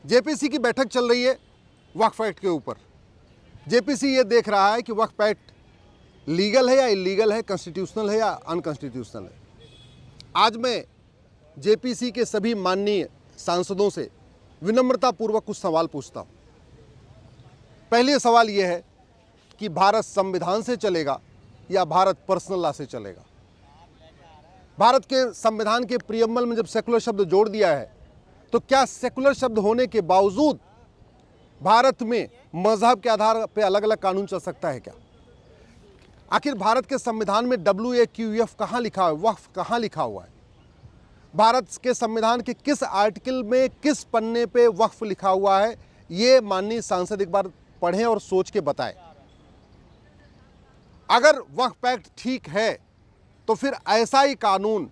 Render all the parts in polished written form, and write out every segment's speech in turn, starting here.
JPC की बैठक चल रही है वक्फ एक्ट के ऊपर। जेपीसी ये देख रहा है कि वक्फ एक्ट लीगल है या इलीगल है, कॉन्स्टिट्यूशनल है या अनकॉन्स्टिट्यूशनल है। आज मैं जेपीसी के सभी माननीय सांसदों से विनम्रतापूर्वक कुछ सवाल पूछता हूँ। पहले सवाल यह है कि भारत संविधान से चलेगा या भारत पर्सनल लॉ से चलेगा। भारत के संविधान के प्रियम्बल में जब सेकुलर शब्द जोड़ दिया है तो क्या सेकुलर शब्द होने के बावजूद भारत में मजहब के आधार पर अलग अलग कानून चल सकता है क्या? आखिर भारत के संविधान में WAQF कहाँ लिखा है, वक्फ कहाँ लिखा हुआ है? भारत के संविधान के किस आर्टिकल में किस पन्ने पे वक्फ लिखा हुआ है? ये माननीय सांसद एक बार पढ़ें और सोच के बताएं। अगर वक्फ एक्ट ठीक है तो फिर ऐसा ही कानून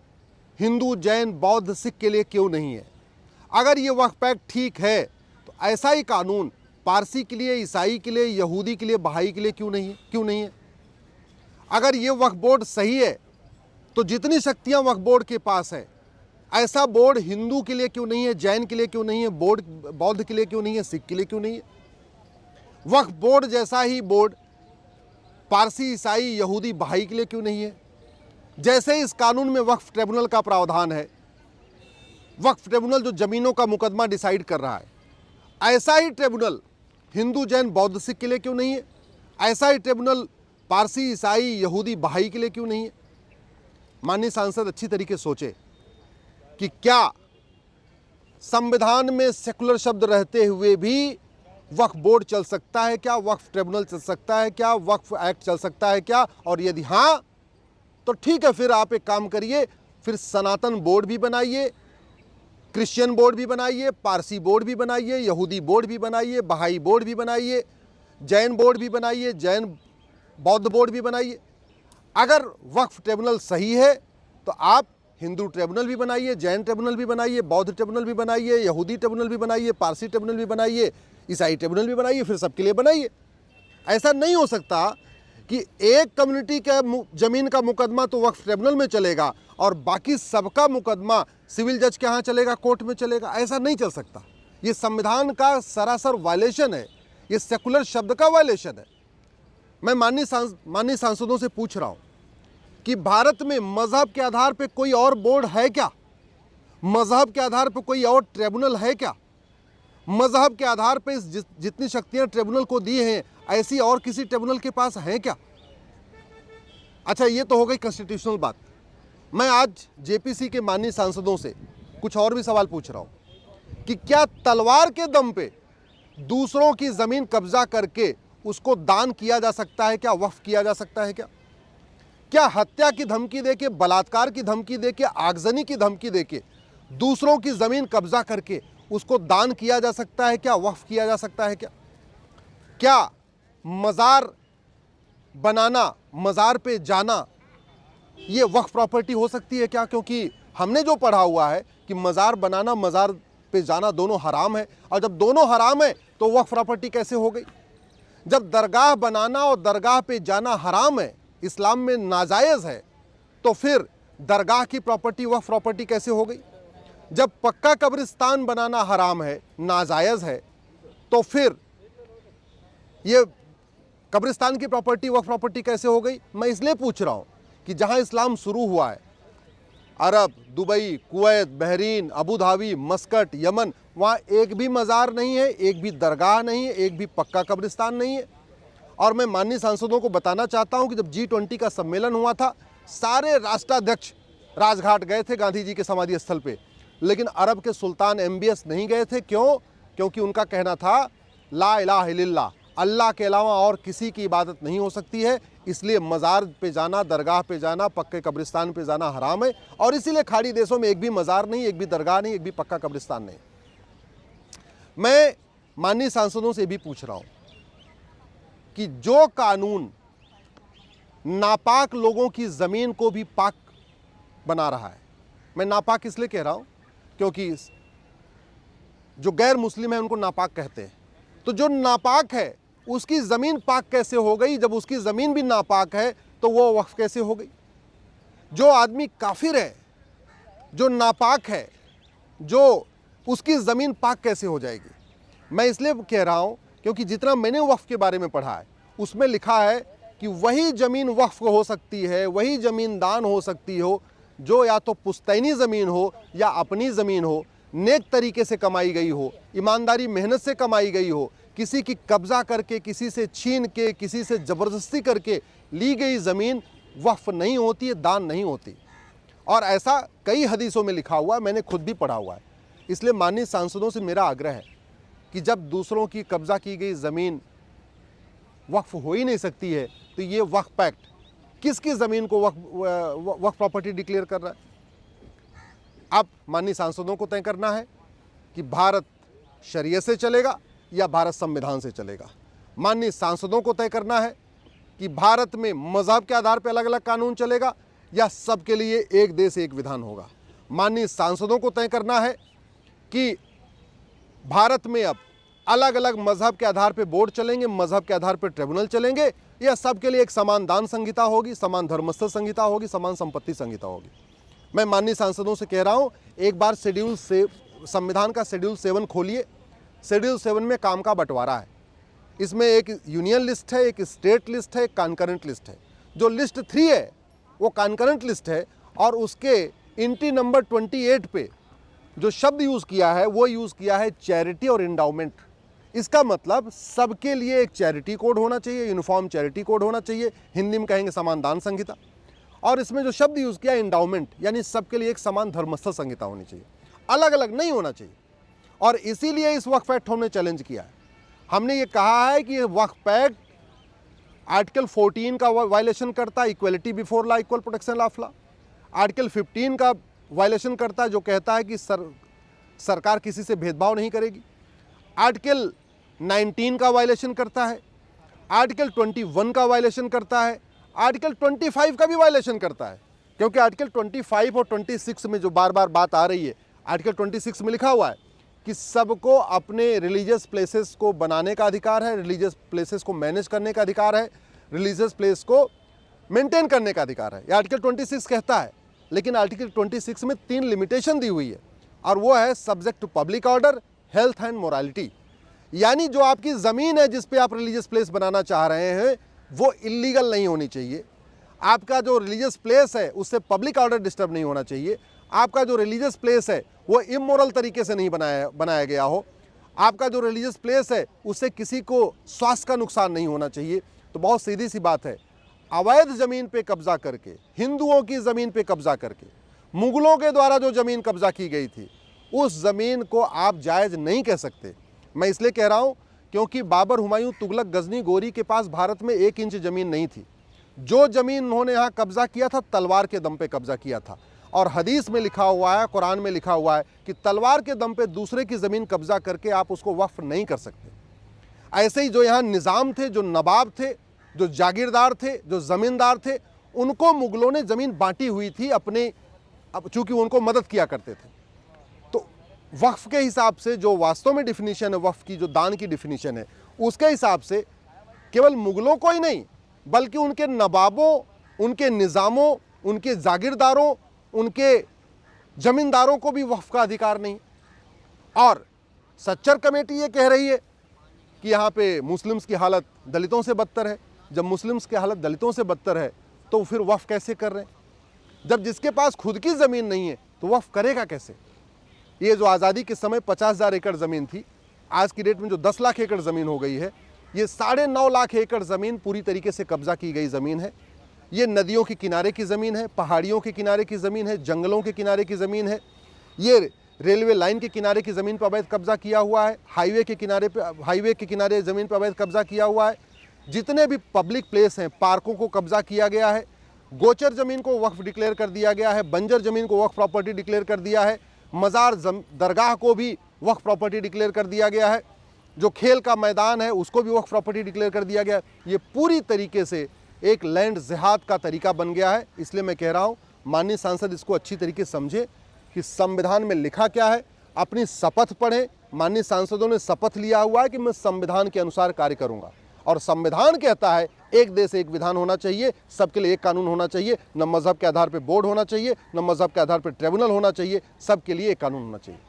हिंदू, जैन, बौद्ध, सिख के लिए क्यों नहीं है? अगर ये वक्फ एक्ट ठीक है तो ऐसा ही कानून पारसी के लिए, ईसाई के लिए, यहूदी के लिए, बहाई के लिए क्यों नहीं है? अगर ये वक्फ बोर्ड सही है तो जितनी शक्तियां वक्फ बोर्ड के पास है, ऐसा बोर्ड हिंदू के लिए क्यों नहीं है, जैन के लिए क्यों नहीं है, बौद्ध के लिए क्यों नहीं है, सिख के लिए क्यों नहीं है? वक्फ बोर्ड जैसा ही बोर्ड पारसी, ईसाई, यहूदी, बहाई के लिए क्यों नहीं है? जैसे इस कानून में वक्फ ट्रिब्यूनल का प्रावधान है, वक्फ ट्रिब्यूनल जो जमीनों का मुकदमा डिसाइड कर रहा है, ऐसा ही ट्रिब्यूनल हिंदू, जैन, बौद्ध, सिख के लिए क्यों नहीं है? ऐसा ही ट्रिब्यूनल पारसी, ईसाई, यहूदी, बहाई के लिए क्यों नहीं है? माननीय सांसद अच्छी तरीके सोचे कि क्या संविधान में सेकुलर शब्द रहते हुए भी वक्फ बोर्ड चल सकता है क्या? वक्फ ट्रिब्यूनल चल सकता है क्या? वक्फ एक्ट चल सकता है क्या? और यदि हाँ तो ठीक है, फिर आप एक काम करिए, फिर सनातन बोर्ड भी बनाइए, क्रिश्चियन बोर्ड भी बनाइए, पारसी बोर्ड भी बनाइए, यहूदी बोर्ड भी बनाइए, बहाई बोर्ड भी बनाइए, जैन बोर्ड भी बनाइए, जैन बौद्ध बोर्ड भी बनाइए। अगर वक्फ ट्रिब्यूनल सही है तो आप हिंदू ट्रिब्यूनल भी बनाइए, जैन ट्रिब्यूनल भी बनाइए, बौद्ध ट्रिब्यूनल भी बनाइए, यहूदी ट्रिब्यूनल भी बनाइए, पारसी ट्रिब्यूनल भी बनाइए, ईसाई ट्रिब्यूनल भी बनाइए, फिर सबके लिए बनाइए। ऐसा नहीं हो सकता कि एक कम्युनिटी का जमीन का मुकदमा तो वक्फ ट्रिब्यूनल में चलेगा और बाकी सबका मुकदमा सिविल जज के यहाँ चलेगा, कोर्ट में चलेगा। ऐसा नहीं चल सकता। ये संविधान का सरासर वायलेशन है, ये सेकुलर शब्द का वायलेशन है। मैं माननीय सांसदों से पूछ रहा हूं कि भारत में मजहब के आधार पर कोई और बोर्ड है क्या? मजहब के आधार पर कोई और ट्रिब्यूनल है क्या? मजहब के आधार पर जितनी शक्तियां ट्रिब्यूनल को दी हैं, ऐसी और किसी ट्रिब्यूनल के पास है क्या? अच्छा, ये तो हो गई कॉन्स्टिट्यूशनल बात। मैं आज जेपीसी के माननीय सांसदों से कुछ और भी सवाल पूछ रहा हूं कि क्या तलवार के दम पे दूसरों की जमीन कब्जा करके उसको दान किया जा सकता है क्या? वक्फ किया जा सकता है क्या? क्या हत्या की धमकी देके, बलात्कार की धमकी देके, आगजनी की धमकी देके दूसरों की जमीन कब्जा करके उसको दान किया जा सकता है क्या? वक्फ किया जा सकता है क्या? क्या मज़ार बनाना, मज़ार पे जाना, ये वक्फ प्रॉपर्टी हो सकती है क्या? क्योंकि हमने जो पढ़ा हुआ है कि मज़ार बनाना, मज़ार पे जाना दोनों हराम है, और जब दोनों हराम है तो वक्फ प्रॉपर्टी कैसे हो गई? जब दरगाह बनाना और दरगाह पे जाना हराम है, इस्लाम में नाजायज़ है, तो फिर दरगाह की प्रॉपर्टी वक्फ प्रॉपर्टी कैसे हो गई? जब पक्का कब्रिस्तान बनाना हराम है, नाजायज़ है, तो फिर ये कब्रिस्तान की प्रॉपर्टी वक्फ प्रॉपर्टी कैसे हो गई? मैं इसलिए पूछ रहा हूँ कि जहाँ इस्लाम शुरू हुआ है, Arab, Dubai, Kuwait, Bahrain, Abu Dhabi, Muscat, Yemen, वहाँ एक भी मज़ार नहीं है, एक भी दरगाह नहीं है, एक भी पक्का कब्रिस्तान नहीं है। और मैं माननीय सांसदों को बताना चाहता हूँ कि जब G20 का सम्मेलन हुआ था, सारे राष्ट्राध्यक्ष राजघाट गए थे गांधी जी के समाधि स्थल पे, लेकिन अरब के सुल्तान MBS नहीं गए थे। क्यों? क्योंकि उनका कहना था ला इलाहा इल्लल्लाह, अल्लाह के अलावा और किसी की इबादत नहीं हो सकती है, इसलिए मज़ार पे जाना, दरगाह पे जाना, पक्के कब्रिस्तान पे जाना हराम है। और इसीलिए खाड़ी देशों में एक भी मज़ार नहीं, एक भी दरगाह नहीं, एक भी पक्का कब्रिस्तान नहीं। मैं माननीय सांसदों से भी पूछ रहा हूँ कि जो कानून नापाक लोगों की ज़मीन को भी पाक बना रहा है, मैं नापाक इसलिए कह रहा हूँ क्योंकि जो गैर मुस्लिम है उनको नापाक कहते हैं, तो जो नापाक है उसकी ज़मीन पाक कैसे हो गई? जब उसकी ज़मीन भी नापाक है तो वो वक्फ कैसे हो गई? जो आदमी काफिर है, जो नापाक है, जो उसकी ज़मीन पाक कैसे हो जाएगी? मैं इसलिए कह रहा हूँ क्योंकि जितना मैंने वक्फ के बारे में पढ़ा है उसमें लिखा है कि वही ज़मीन वक्फ हो सकती है, वही ज़मीन दान हो सकती हो जो या तो पुश्तैनी ज़मीन हो या अपनी ज़मीन हो, नेक तरीके से कमाई गई हो, ईमानदारी मेहनत से कमाई गई हो, किसी की कब्ज़ा करके, किसी से छीन के, किसी से ज़बरदस्ती करके ली गई ज़मीन वक्फ नहीं होती है, दान नहीं होती। और ऐसा कई हदीसों में लिखा हुआ है, मैंने खुद भी पढ़ा हुआ है। इसलिए माननीय सांसदों से मेरा आग्रह है कि जब दूसरों की कब्ज़ा की गई ज़मीन वक्फ हो ही नहीं सकती है तो ये वक्फ एक्ट किसकी ज़मीन को वक्फ प्रॉपर्टी डिक्लेयर कर रहा है? अब माननीय सांसदों को तय करना है कि भारत शरीयत से चलेगा या भारत संविधान से चलेगा। माननीय सांसदों को तय करना है कि भारत में मज़हब के आधार पर अलग अलग कानून चलेगा या सबके लिए एक देश एक विधान होगा। माननीय सांसदों को तय करना है कि भारत में अब अलग अलग मज़हब के आधार पर बोर्ड चलेंगे, मज़हब के आधार पर ट्रिब्यूनल चलेंगे, या सबके लिए एक समान दान संहिता होगी, समान धर्मस्थल संहिता होगी, समान संपत्ति संहिता होगी। मैं माननीय सांसदों से कह रहा हूँ, एक बार संविधान का शेड्यूल 7 खोलिए। शेड्यूल 7 में काम का बंटवारा है। इसमें एक यूनियन लिस्ट है, एक स्टेट लिस्ट है, एक कॉन्करेंट लिस्ट है। जो लिस्ट 3 है वो कॉन्करेंट लिस्ट है और उसके एंट्री नंबर 28 पे जो शब्द यूज़ किया है वो यूज़ किया है चैरिटी और इंडाउमेंट। इसका मतलब सबके लिए एक चैरिटी कोड होना चाहिए, यूनिफॉर्म चैरिटी कोड होना चाहिए, हिंदी में कहेंगे समान दान संहिता। और इसमें जो शब्द यूज़ किया इंडाउमेंट, यानी सबके लिए एक समान धर्मस्थल संहिता होनी चाहिए, अलग अलग नहीं होना चाहिए। और इसीलिए इस वक्फ एक्ट हमने चैलेंज किया है। हमने ये कहा है कि ये वक्फ एक्ट आर्टिकल 14 का वायलेशन करता है, equality before law, equal protection of law. Article 15 का वायलेशन करता है जो कहता है कि सरकार किसी से भेदभाव नहीं करेगी। आर्टिकल 19 का वायलेशन करता है, आर्टिकल 21 का वायलेशन करता है, आर्टिकल 25 का भी वायलेशन करता है। क्योंकि आर्टिकल 25 और 26 में जो बार बार बात आ रही है, आर्टिकल 26 में लिखा हुआ है कि सबको अपने रिलीजियस प्लेसेस को बनाने का अधिकार है, रिलीजियस प्लेसेस को मैनेज करने का अधिकार है, रिलीजियस प्लेस को मेंटेन करने का अधिकार है। ये आर्टिकल 26 कहता है। लेकिन आर्टिकल 26 में 3 लिमिटेशन दी हुई है और वो है subject to public order, health and morality. यानी जो आपकी ज़मीन है जिस पे आप रिलीजियस प्लेस बनाना चाह रहे हैं वो इलीगल नहीं होनी चाहिए। आपका जो रिलीजियस प्लेस है उससे पब्लिक ऑर्डर डिस्टर्ब नहीं होना चाहिए। आपका जो रिलीजियस प्लेस है वो इमोरल तरीके से नहीं बनाया गया हो। आपका जो रिलीजियस प्लेस है उससे किसी को स्वास्थ्य का नुकसान नहीं होना चाहिए। तो बहुत सीधी सी बात है, अवैध ज़मीन पे कब्जा करके, हिंदुओं की ज़मीन पे कब्जा करके, मुगलों के द्वारा जो ज़मीन कब्जा की गई थी उस ज़मीन को आप जायज़ नहीं कह सकते। मैं इसलिए कह रहा हूँ क्योंकि बाबर, हुमायूं, तुगलक, गजनी, गोरी के पास भारत में 1 इंच ज़मीन नहीं थी। जो ज़मीन उन्होंने यहाँ कब्जा किया था तलवार के दम पे कब्जा किया था। और हदीस में लिखा हुआ है, कुरान में लिखा हुआ है कि तलवार के दम पे दूसरे की ज़मीन कब्जा करके आप उसको वक्फ नहीं कर सकते। ऐसे ही जो यहाँ निज़ाम थे, जो नवाब थे, जो जागीरदार थे, जो ज़मींदार थे, उनको मुगलों ने ज़मीन बांटी हुई थी अपने, चूँकि उनको मदद किया करते थे। तो वक्फ के हिसाब से जो वास्तव में डिफिनीशन है वक्फ की, जो दान की डिफिनीशन है, उसके हिसाब से केवल मुगलों को ही नहीं बल्कि उनके नवाबों, उनके निज़ामों, उनके जागीरदारों, उनके ज़मींदारों को भी वक्फ का अधिकार नहीं। और सच्चर कमेटी ये कह रही है कि यहाँ पे मुस्लिम्स की हालत दलितों से बदतर है। जब मुस्लिम्स की हालत दलितों से बदतर है तो फिर वक्फ कैसे कर रहे हैं? जब जिसके पास खुद की ज़मीन नहीं है तो वक्फ करेगा कैसे? ये जो आज़ादी के समय 50,000 एकड़ ज़मीन थी, आज की डेट में जो 10 लाख एकड़ ज़मीन हो गई है, ये 9.5 लाख एकड़ ज़मीन पूरी तरीके से कब्जा की गई ज़मीन है। ये नदियों के किनारे की ज़मीन है, पहाड़ियों के किनारे की ज़मीन है, जंगलों के किनारे की ज़मीन है। ये रेलवे लाइन के किनारे की ज़मीन पर अवैध कब्जा किया हुआ है, हाईवे के किनारे ज़मीन पर अवैध कब्जा किया हुआ है। जितने भी पब्लिक प्लेस हैं, पार्कों को कब्जा किया गया है। गोचर ज़मीन को वक्फ डिक्लेयर कर दिया गया है, बंजर ज़मीन को वक्फ प्रॉपर्टी डिक्लेयर कर दिया है, मज़ार दरगाह को भी वक्फ प्रॉपर्टी डिक्लेयर कर दिया गया है, जो खेल का मैदान है उसको भी वक्फ प्रॉपर्टी डिक्लेयर कर दिया गया है। ये पूरी तरीके से एक लैंड जिहाद का तरीका बन गया है। इसलिए मैं कह रहा हूँ माननीय सांसद इसको अच्छी तरीके से समझे कि संविधान में लिखा क्या है, अपनी शपथ पढ़ें। माननीय सांसदों ने शपथ लिया हुआ है कि मैं संविधान के अनुसार कार्य करूंगा, और संविधान कहता है एक देश एक विधान होना चाहिए, सबके लिए एक कानून होना चाहिए, न मजहब के आधार पर बोर्ड होना चाहिए, न मजहब के आधार पर ट्रिब्यूनल होना चाहिए, सबके लिए एक कानून होना चाहिए।